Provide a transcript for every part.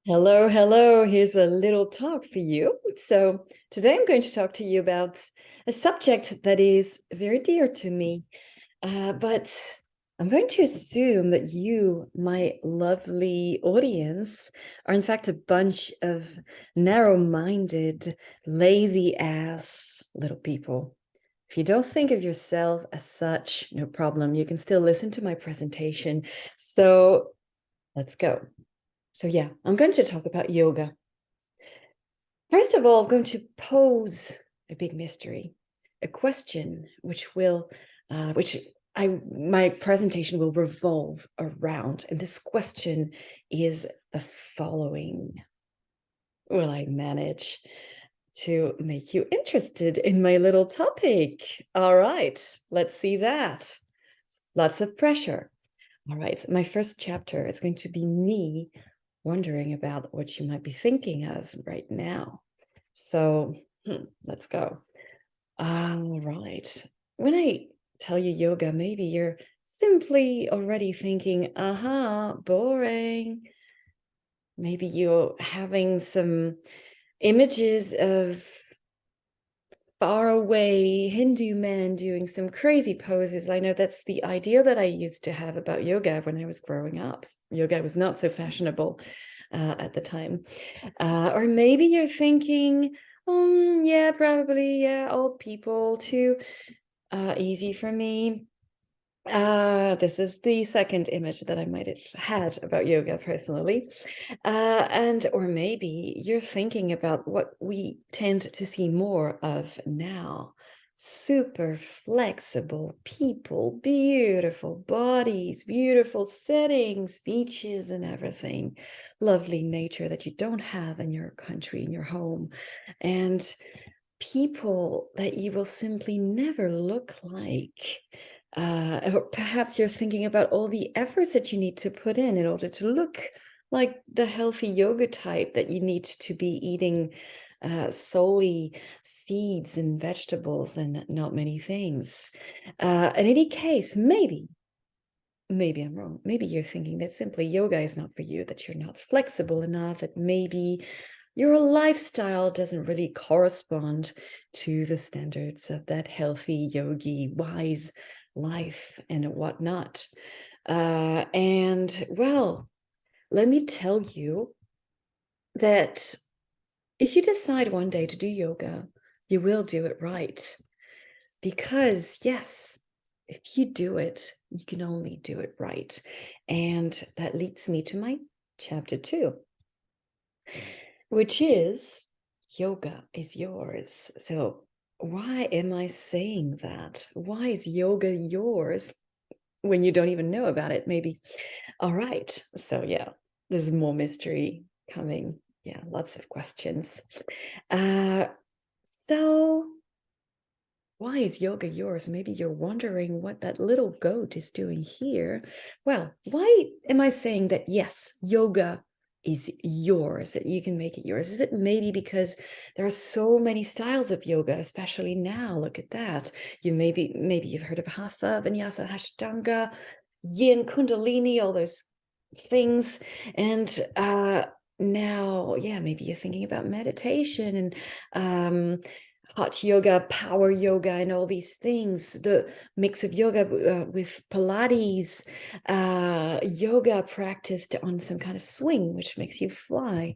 Hello, hello. Here's a little talk for you. So, today I'm going to talk to you about a subject that is very dear to me. But I'm going to assume that you, my lovely audience, are in fact a bunch of narrow-minded, lazy-ass little people. If you don't think of yourself as such, no problem. You can still listen to my presentation. So, let's go. So yeah, I'm going to talk about yoga. First of all, I'm going to pose a big mystery, a question which my presentation will revolve around. And this question is the following. Will I manage to make you interested in my little topic? All right, let's see that. Lots of pressure. All right, my first chapter is going to be me wondering about what you might be thinking of right now. So let's go. All right. When I tell you yoga, maybe you're simply already thinking, boring. Maybe you're having some images of far away Hindu men doing some crazy poses. I know that's the idea that I used to have about yoga when I was growing up. Yoga was not so fashionable at the time. Or maybe you're thinking, yeah, probably, yeah, old people too easy for me. This is the second image that I might have had about yoga personally. Or maybe you're thinking about what we tend to see more of now. Super flexible people, beautiful bodies, beautiful settings, beaches and everything. Lovely nature that you don't have in your country, in your home. And people that you will simply never look like. Or perhaps you're thinking about all the efforts that you need to put in order to look like the healthy yoga type, that you need to be eating solely seeds and vegetables and not many things. In any case, maybe I'm wrong. Maybe you're thinking that simply yoga is not for you, that you're not flexible enough, that maybe your lifestyle doesn't really correspond to the standards of that healthy, yogi, wise life and whatnot. And well, let me tell you that if you decide one day to do yoga, you will do it right. Because, yes, if you do it, you can only do it right. And that leads me to my chapter 2, which is yoga is yours. So, why am I saying that? Why is yoga yours when you don't even know about it? Maybe. All right. So, yeah, there's more mystery coming. Yeah, lots of questions. Uh, so, why is yoga yours? Maybe you're wondering what that little goat is doing here. Well, why am I saying that yes, yoga is yours, that you can make it yours? Is it maybe because there are so many styles of yoga, especially now? Look at that. Maybe you've heard of Hatha, Vinyasa, Ashtanga, Yin, Kundalini, all those things. And now, yeah, maybe you're thinking about meditation and hot yoga, power yoga, and all these things. The mix of yoga with Pilates, yoga practiced on some kind of swing, which makes you fly,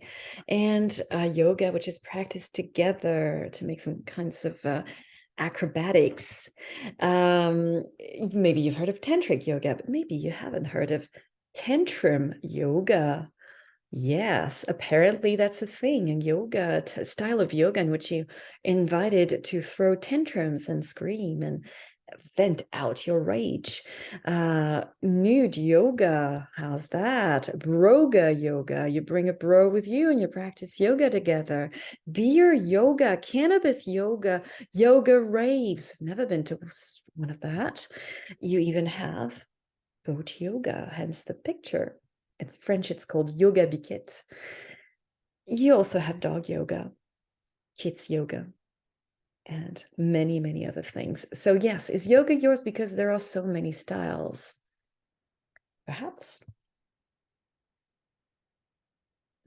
and yoga, which is practiced together to make some kinds of acrobatics. Maybe you've heard of tantric yoga, but maybe you haven't heard of tantrum yoga. Yes, apparently that's a thing, a yoga style of yoga in which you invited to throw tantrums and scream and vent out your rage. Nude yoga, how's that? Broga yoga, you bring a bro with you and you practice yoga together. Beer yoga, cannabis yoga, yoga raves. Never been to one of that. You even have goat yoga, hence the picture. In French, it's called yoga biquette. You also have dog yoga, kids yoga, and many, many other things. So yes, is yoga yours because there are so many styles? Perhaps.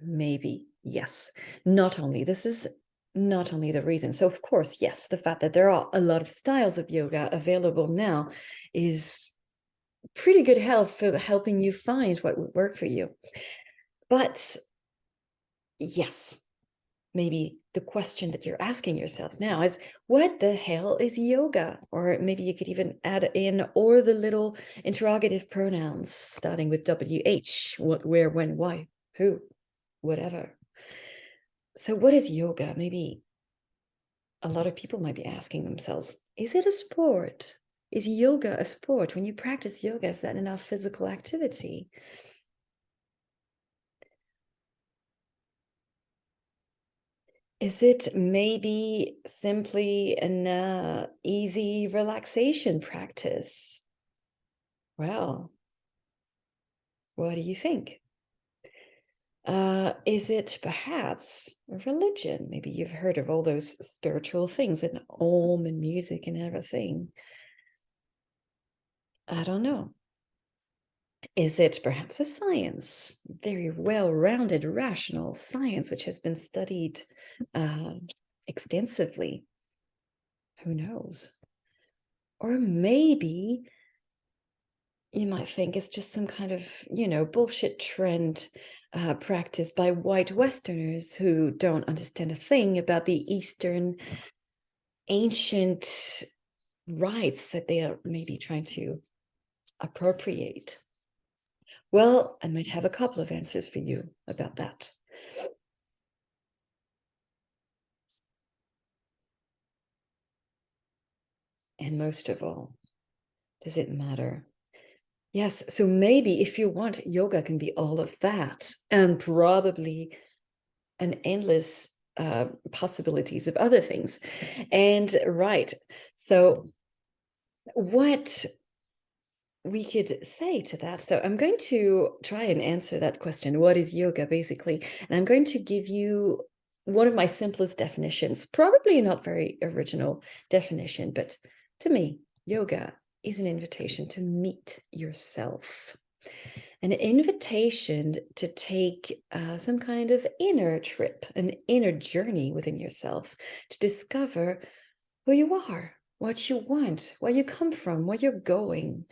maybe, yes. Not only, this is not only the reason. So of course, yes, the fact that there are a lot of styles of yoga available now is pretty good help for helping you find what would work for you. But yes, maybe the question that you're asking yourself now is, what the hell is yoga? Or maybe you could even add in or the little interrogative pronouns starting with WH, what, where, when, why, who, whatever. So what is yoga? Maybe a lot of people might be asking themselves, is it a sport? Is yoga a sport? When you practice yoga, is that enough physical activity? Is it maybe simply an easy relaxation practice? Well, what do you think? Is it perhaps a religion? Maybe you've heard of all those spiritual things and Om and music and everything. I don't know. Is it perhaps a science? Very well-rounded, rational science, which has been studied extensively. Who knows? Or maybe you might think it's just some kind of, bullshit trend practiced by white Westerners who don't understand a thing about the Eastern ancient rites that they are maybe trying to appropriate. Well, I might have a couple of answers for you about that. And most of all, does it matter? Yes, so maybe if you want, yoga can be all of that, and probably an endless possibilities of other things. And right, so what we could say to that, so I'm going to try and answer that question, what is yoga basically, and I'm going to give you one of my simplest definitions, probably not very original definition, but to me, yoga is an invitation to meet yourself, an invitation to take some kind of inner trip, an inner journey within yourself, to discover who you are, what you want, where you come from, where you're going,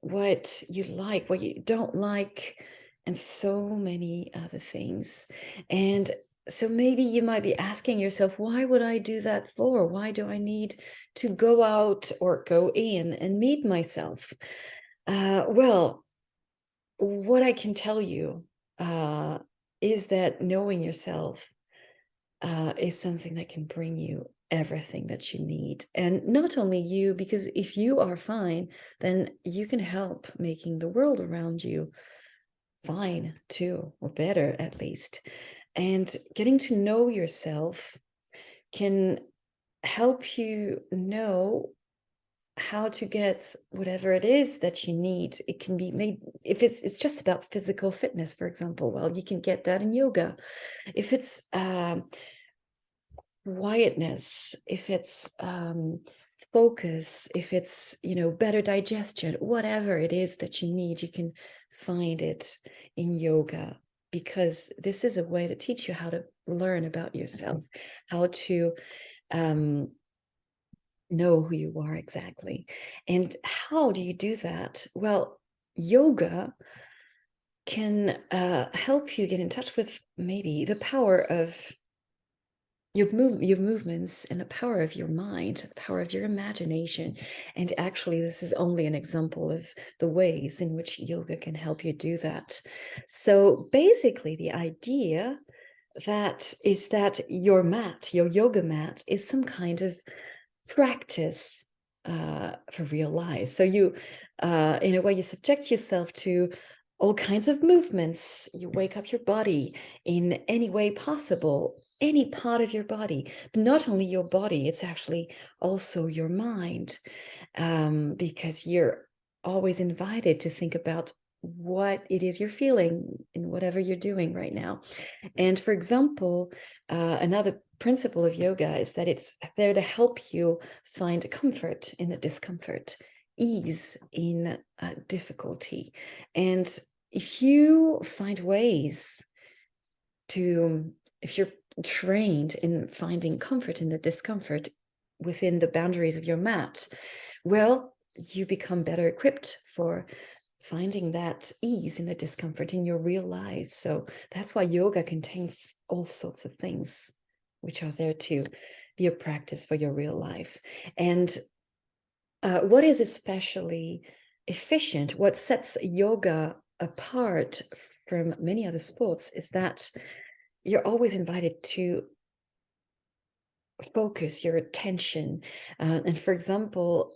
what you like, what you don't like, and so many other things. And so maybe you might be asking yourself, why would I do that for? Why do I need to go out or go in and meet myself? Well, what I can tell you is that knowing yourself is something that can bring you everything that you need. And not only you, because if you are fine, then you can help making the world around you fine too, or better at least. And getting to know yourself can help you know how to get whatever it is that you need. It can be made, if it's just about physical fitness, for example, well, you can get that in yoga. If it's quietness, if it's focus, if it's, better digestion, whatever it is that you need, you can find it in yoga, because this is a way to teach you how to learn about yourself, how to know who you are exactly. And how do you do that? Well, yoga can help you get in touch with maybe the power of your movements and the power of your mind, the power of your imagination. And actually, this is only an example of the ways in which yoga can help you do that. So basically, the idea that is that your mat, your yoga mat, is some kind of practice for real life. So you, in a way, you subject yourself to all kinds of movements. You wake up your body in any way possible, any part of your body, but not only your body, it's actually also your mind, because you're always invited to think about what it is you're feeling in whatever you're doing right now. And for example, another principle of yoga is that it's there to help you find comfort in the discomfort, ease in difficulty. And if you find ways if you're trained in finding comfort in the discomfort within the boundaries of your mat, well, you become better equipped for finding that ease in the discomfort in your real life. So that's why yoga contains all sorts of things which are there to be a practice for your real life. And what is especially efficient, what sets yoga apart from many other sports, is that you're always invited to focus your attention. And for example,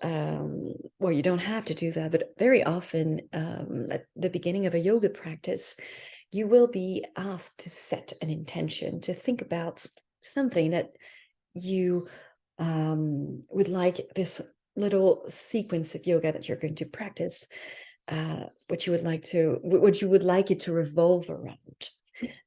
well, you don't have to do that, but very often at the beginning of a yoga practice, you will be asked to set an intention, to think about something that you would like this little sequence of yoga that you're going to practice, what you would like it to revolve around.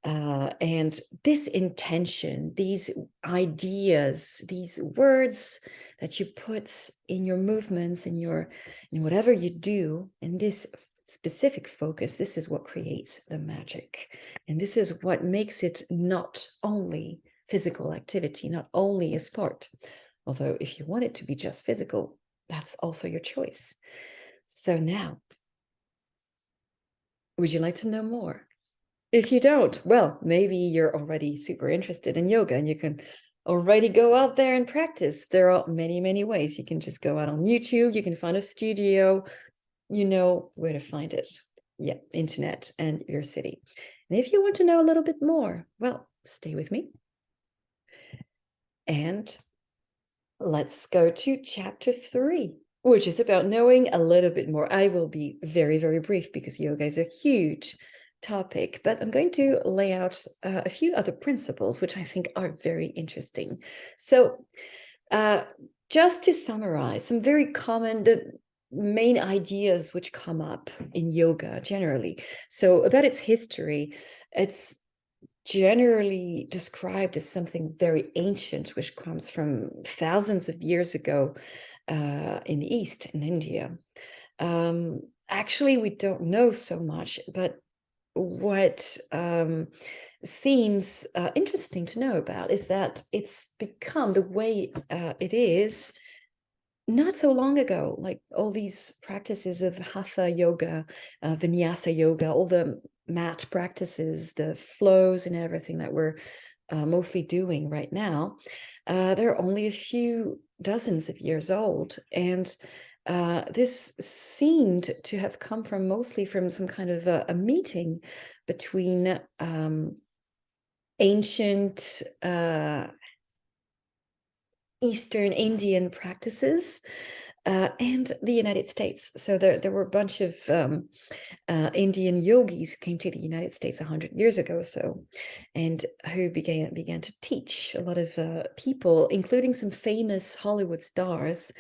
And this intention, these ideas, these words that you put in your movements, in whatever you do, in this specific focus, this is what creates the magic. And this is what makes it not only physical activity, not only a sport. Although if you want it to be just physical, that's also your choice. So now, would you like to know more? If you don't, well, maybe you're already super interested in yoga and you can already go out there and practice. There are many, many ways. You can just go out on YouTube. You can find a studio. You know where to find it. Yeah, internet and your city. And if you want to know a little bit more, well, stay with me. And let's go to chapter 3, which is about knowing a little bit more. I will be very, very brief because yoga is a huge topic, but I'm going to lay out a few other principles which I think are very interesting. So just to summarize, some very common, the main ideas which come up in yoga generally. So about its history, it's generally described as something very ancient, which comes from thousands of years ago in the East, in India. Actually, we don't know so much, but what seems interesting to know about is that it's become the way it is not so long ago. Like all these practices of hatha yoga, vinyasa yoga, all the mat practices, the flows and everything that we're mostly doing right now, they're only a few dozens of years old. And this seemed to have come from mostly from some kind of a meeting between ancient Eastern Indian practices and the United States. So there were a bunch of Indian yogis who came to the United States 100 years ago or so, and who began to teach a lot of people, including some famous Hollywood stars.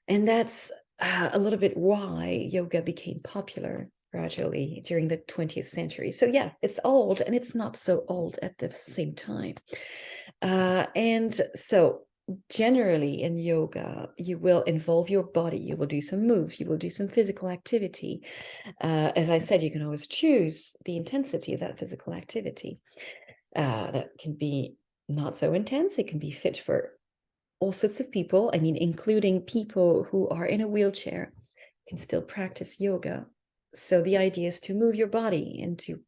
And that's a little bit why yoga became popular gradually during the 20th century. So yeah, it's old, and it's not so old at the same time. And so generally in yoga, you will involve your body, you will do some moves, you will do some physical activity. As I said, you can always choose the intensity of that physical activity. That can be not so intense, it can be fit for all sorts of people. I mean, including people who are in a wheelchair can still practice yoga. So the idea is to move your body and to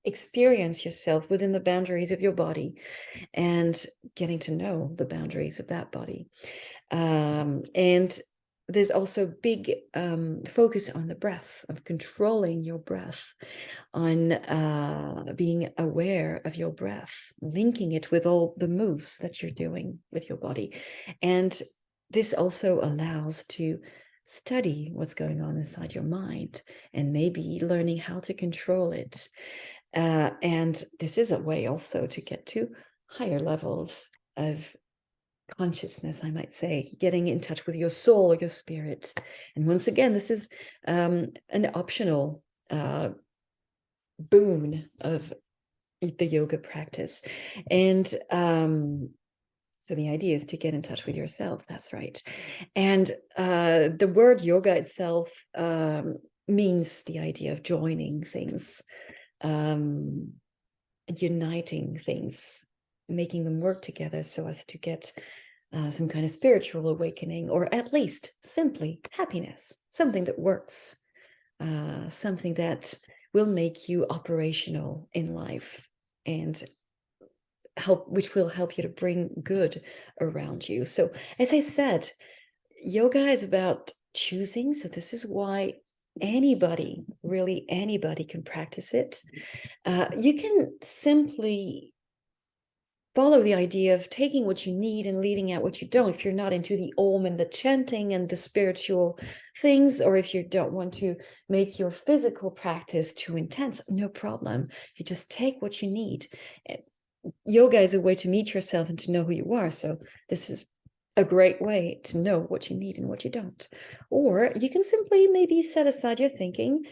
experience yourself within the boundaries of your body and getting to know the boundaries of that body. And there's also big focus on the breath, of controlling your breath, on being aware of your breath, linking it with all the moves that you're doing with your body. And this also allows to study what's going on inside your mind and maybe learning how to control it. And this is a way also to get to higher levels of consciousness, I might say, getting in touch with your soul, your spirit. And once again, this is an optional boon of the yoga practice. And so the idea is to get in touch with yourself. That's right. And the word yoga itself means the idea of joining things. uniting things, making them work together so as to get some kind of spiritual awakening, or at least simply happiness, something that works, something that will make you operational in life and which will help you to bring good around you. So, as I said, yoga is about choosing. So this is why anybody, really anybody, can practice it. You can simply follow the idea of taking what you need and leaving out what you don't. If you're not into the om and the chanting and the spiritual things, or if you don't want to make your physical practice too intense, no problem. You just take what you need. Yoga is a way to meet yourself and to know who you are. So this is a great way to know what you need and what you don't. Or you can simply maybe set aside your thinking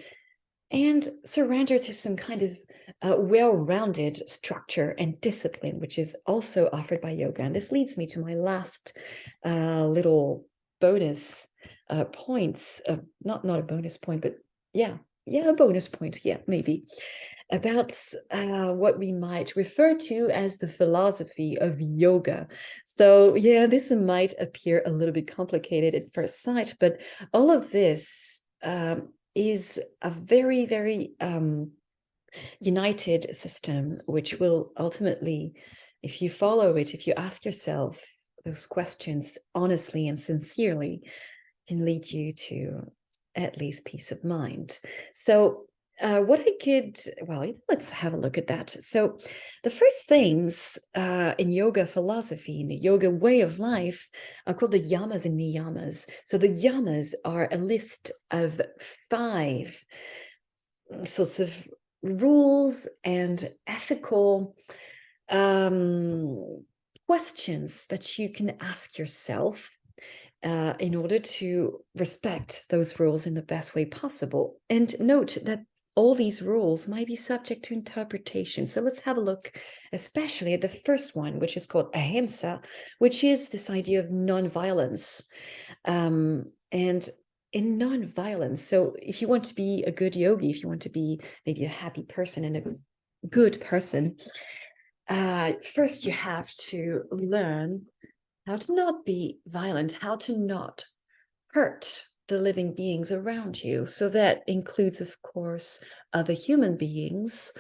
and surrender to some kind of well-rounded structure and discipline, which is also offered by yoga. And this leads me to my last little bonus points, not a bonus point, but yeah, a bonus point, yeah, maybe, about what we might refer to as the philosophy of yoga. So yeah, this might appear a little bit complicated at first sight, but all of this is a very, very united system, which will ultimately, if you follow it, if you ask yourself those questions honestly and sincerely, can lead you to at least peace of mind. So what I could, well, let's have a look at that. So the first things in yoga philosophy, in the yoga way of life, are called the yamas and niyamas. So the yamas are a list of 5 sorts of rules and ethical questions that you can ask yourself in order to respect those rules in the best way possible. And note that all these rules might be subject to interpretation. So let's have a look, especially at the first one, which is called ahimsa, which is this idea of non-violence. And in non-violence, so if you want to be a good yogi, if you want to be maybe a happy person and a good person, first you have to learn how to not be violent, how to not hurt the living beings around you. So that includes, of course, other human beings,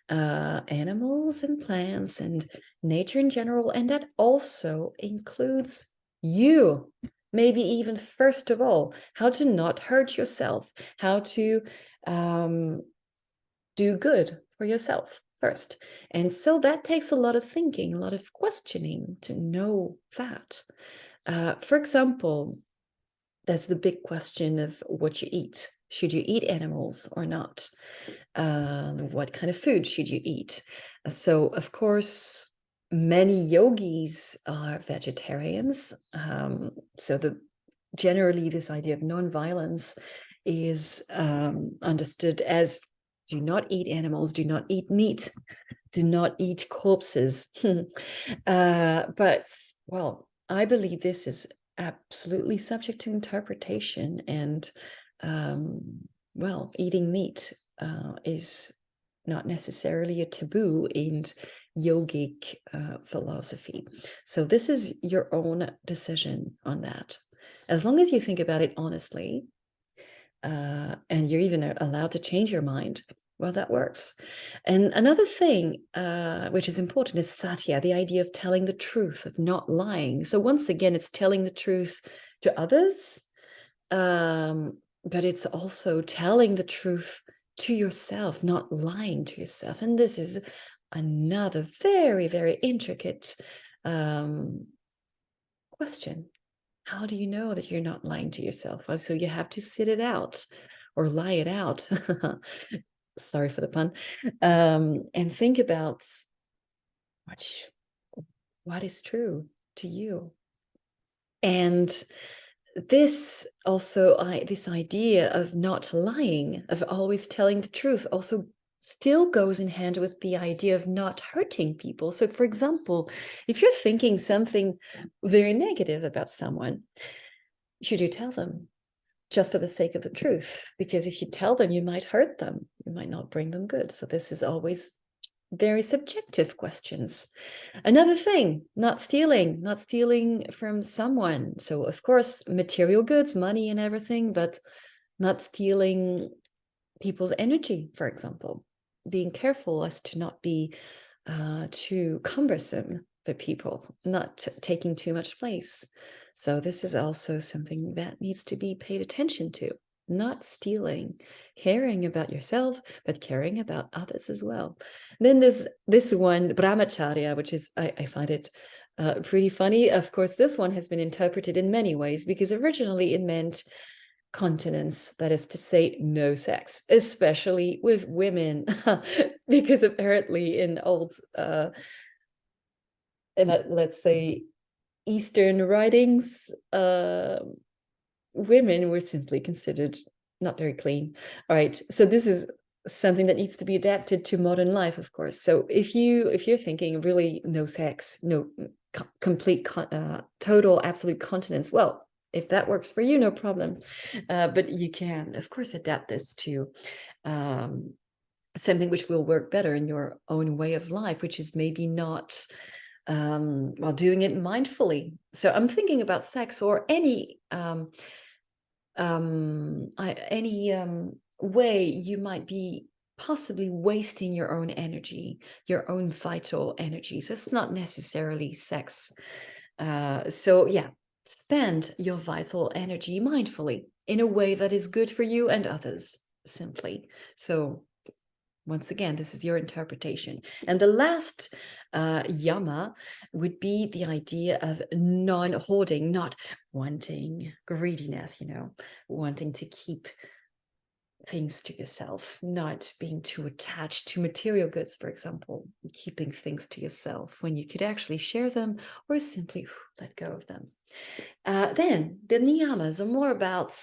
animals and plants and nature in general. And that also includes you. Maybe even first of all, how to not hurt yourself, how to do good for yourself first. And so that takes a lot of thinking, a lot of questioning to know that. For example, there's the big question of what you eat. Should you eat animals or not? What kind of food should you eat? So, of course, many yogis are vegetarians. So generally, this idea of non-violence is understood as do not eat animals, do not eat meat, do not eat corpses. But, well, I believe this is absolutely subject to interpretation. And, well, eating meat is not necessarily a taboo in yogic philosophy. So this is your own decision on that. As long as you think about it honestly, and you're even allowed to change your mind, well, that works. And another thing which is important is satya, the idea of telling the truth, of not lying. So once again, it's telling the truth to others, but it's also telling the truth to yourself, not lying to yourself. And this is another very, very intricate question. How do you know that you're not lying to yourself? Well, so you have to sit it out or lie it out. Sorry for the pun. And think about what is true to you. And this also, this idea of not lying, of always telling the truth, also still goes in hand with the idea of not hurting people. So, for example, if you're thinking something very negative about someone, should you tell them just for the sake of the truth? Because if you tell them, you might hurt them. You might not bring them good. So this is always very subjective questions. Another thing, not stealing from someone. So of course, material goods, money and everything, but not stealing people's energy, for example. Being careful as to not be too cumbersome for people, not taking too much place. So this is also something that needs to be paid attention to. Not stealing, caring about yourself, but caring about others as well. Then there's this one, brahmacharya, which is, I find it pretty funny. Of course, this one has been interpreted in many ways because originally it meant continence, that is to say, no sex, especially with women, because apparently in old, let's say, Eastern writings, women were simply considered not very clean. All right, so this is something that needs to be adapted to modern life, of course. So if you're thinking really no sex, no complete total absolute continence, well, if that works for you, no problem. But you can, of course, adapt this to something which will work better in your own way of life, which is maybe not while doing it mindfully. So I'm thinking about sex or any way you might be possibly wasting your own energy, your own vital energy. So it's not necessarily sex. So yeah, spend your vital energy mindfully in a way that is good for you and others, simply. So once again, this is your interpretation. And the last yama would be the idea of non-hoarding, not wanting greediness, wanting to keep things to yourself, not being too attached to material goods, for example, keeping things to yourself when you could actually share them or simply let go of them. Then the niyamas are more about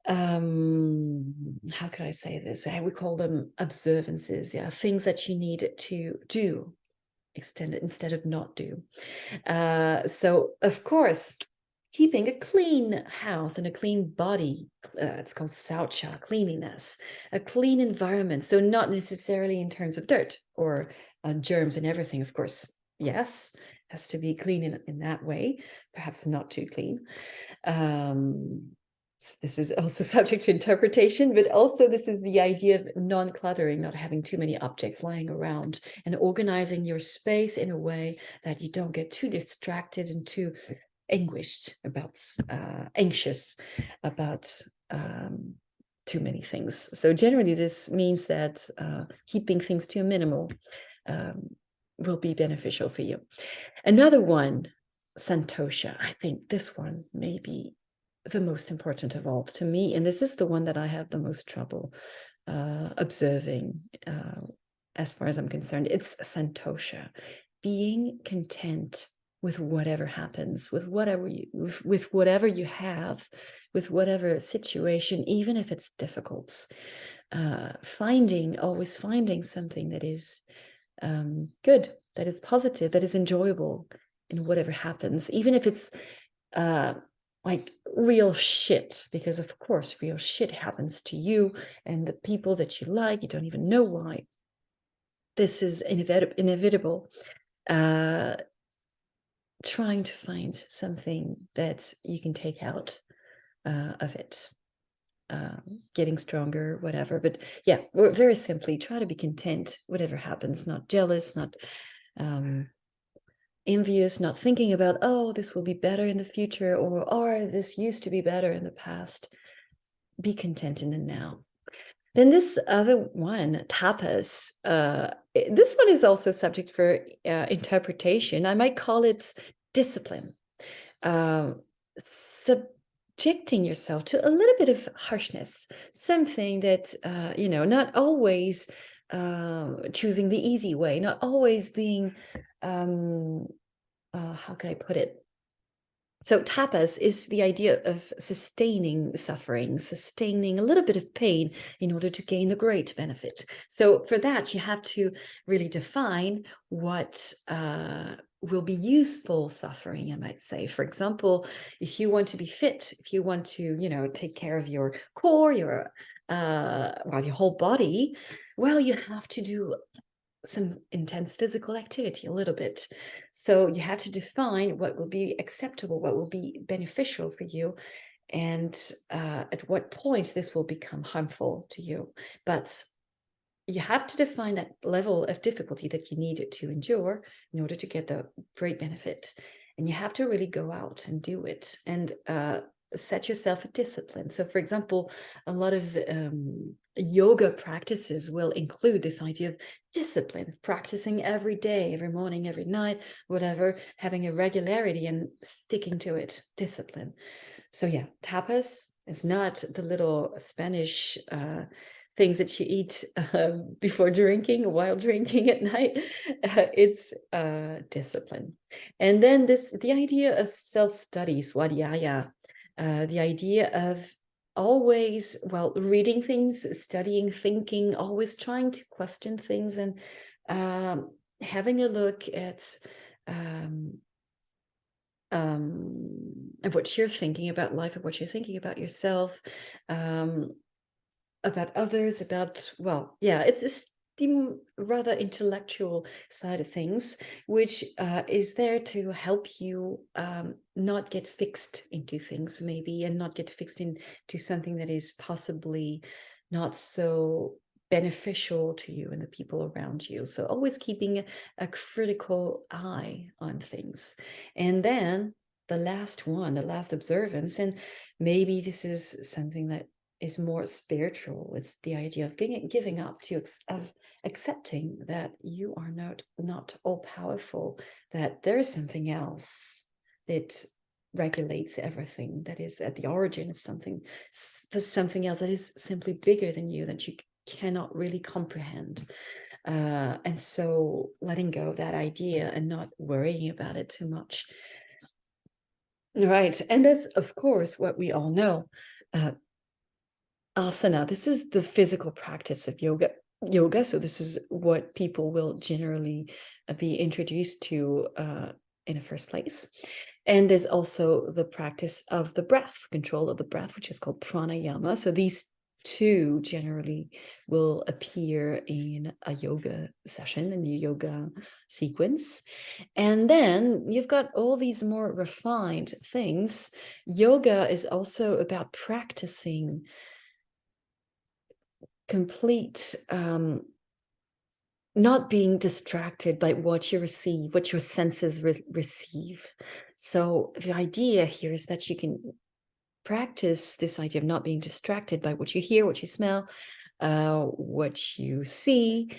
how could I say this? We call them observances, things that you need to do instead of not do. So of course, keeping a clean house and a clean body, it's called saucha, cleanliness, a clean environment. So not necessarily in terms of dirt or germs and everything, of course. Yes, has to be clean in that way, perhaps not too clean. So this is also subject to interpretation, but also this is the idea of non-cluttering, not having too many objects lying around and organizing your space in a way that you don't get too distracted and too anxious about too many things. So generally this means that keeping things to a minimal will be beneficial for you. Another one, santosha. I think this one may be the most important of all to me, and this is the one that I have the most trouble observing as far as I'm concerned. It's santosha, being content with whatever happens, with whatever you have, with whatever situation, even if it's difficult. Always finding something that is good, that is positive, that is enjoyable in whatever happens, even if it's like real shit, because of course real shit happens to you and the people that you like, you don't even know why. This is inevitable. Trying to find something that you can take out of it, getting stronger, whatever. But yeah, very simply, try to be content, whatever happens, not jealous, not envious, not thinking about, oh, this will be better in the future, or this used to be better in the past. Be content in the now. Then this other one, tapas, this one is also subject for interpretation. I might call it discipline. Subjecting yourself to a little bit of harshness, something that, not always choosing the easy way, not always being, how can I put it? So tapas is the idea of sustaining suffering, sustaining a little bit of pain in order to gain the great benefit. So for that, you have to really define what will be useful suffering, I might say. For example, if you want to be fit, if you want to, take care of your core, your whole body, Well, you have to do some intense physical activity a little bit. So you have to define what will be acceptable, what will be beneficial for you, and at what point this will become harmful to you. But you have to define that level of difficulty that you need to endure in order to get the great benefit. And you have to really go out and do it, and set yourself a discipline. So, for example, a lot of yoga practices will include this idea of discipline, practicing every day, every morning, every night, whatever, having a regularity and sticking to it, discipline. So yeah, tapas is not the little Spanish things that you eat before drinking, while drinking at night. It's discipline. And then the idea of self-study, swadhyaya, the idea of always, well, reading things, studying, thinking, always trying to question things, and having a look at of what you're thinking about life, of what you're thinking about yourself, about others, about, well, yeah, it's just the rather intellectual side of things, which is there to help you not get fixed into things, maybe, and not get fixed into something that is possibly not so beneficial to you and the people around you. So always keeping a critical eye on things. And then the last one, the last observance, and maybe this is something that is more spiritual. It's the idea of giving up of accepting that you are not all powerful, that there is something else that regulates everything, that is at the origin of something. There's something else that is simply bigger than you, that you cannot really comprehend. And so letting go of that idea and not worrying about it too much. Right. And that's, of course, what we all know. Asana, this is the physical practice of yoga. So this is what people will generally be introduced to in the first place. And there's also the practice of the breath, control of the breath, which is called pranayama. So these two generally will appear in a yoga session, in a yoga sequence. And then you've got all these more refined things. Yoga is also about practicing complete not being distracted by what you receive, what your senses receive. So the idea here is that you can practice this idea of not being distracted by what you hear, what you smell, what you see,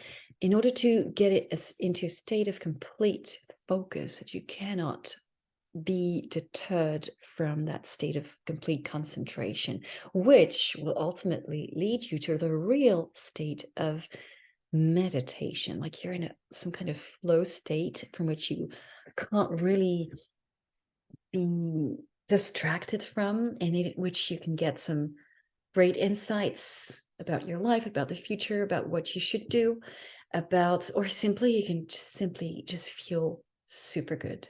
in order to get it into a state of complete focus, that you cannot be deterred from that state of complete concentration, which will ultimately lead you to the real state of meditation. Like you're in some kind of flow state from which you can't really be distracted from, and in which you can get some great insights about your life, about the future, about what you should do, about, or simply you can just feel super good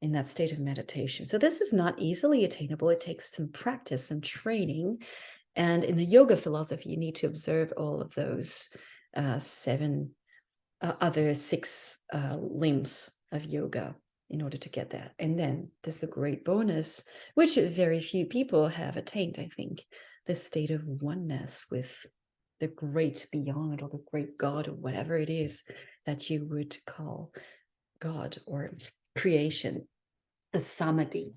in that state of meditation. So this is not easily attainable. It takes some practice, some training. And in the yoga philosophy, you need to observe all of those other six limbs of yoga in order to get that. And then there's the great bonus, which very few people have attained, I think, the state of oneness with the great beyond, or the great God, or whatever it is that you would call God or creation. The samadhi,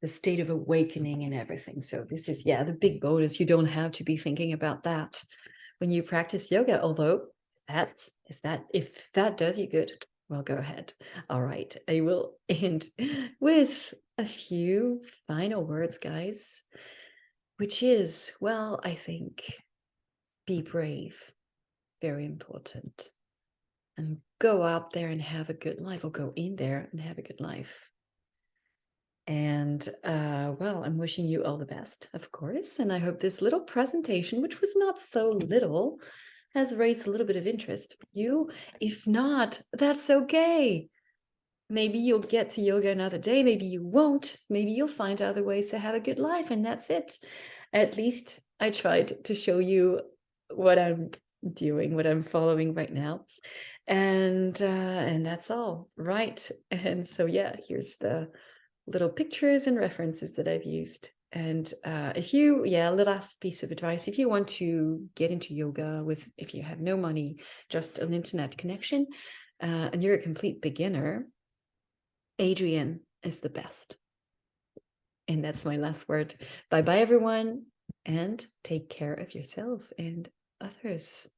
the state of awakening and everything. So this is, yeah, the big bonus. You don't have to be thinking about that when you practice yoga, although if that does you good, well, go ahead. All right, I will end with a few final words, guys, which is, well, I think, be brave, very important, and go out there and have a good life, or go in there and have a good life. And well, I'm wishing you all the best, of course. And I hope this little presentation, which was not so little, has raised a little bit of interest for you. If not, that's okay. Maybe you'll get to yoga another day. Maybe you won't. Maybe you'll find other ways to have a good life, and that's it. At least I tried to show you what I'm doing what I'm following right now. And that's all, right? And so yeah, here's the little pictures and references that I've used. And if you, the last piece of advice, if you want to get into yoga if you have no money, just an internet connection, and you're a complete beginner, Adriene is the best. And that's my last word. Bye-bye, everyone, and take care of yourself and others.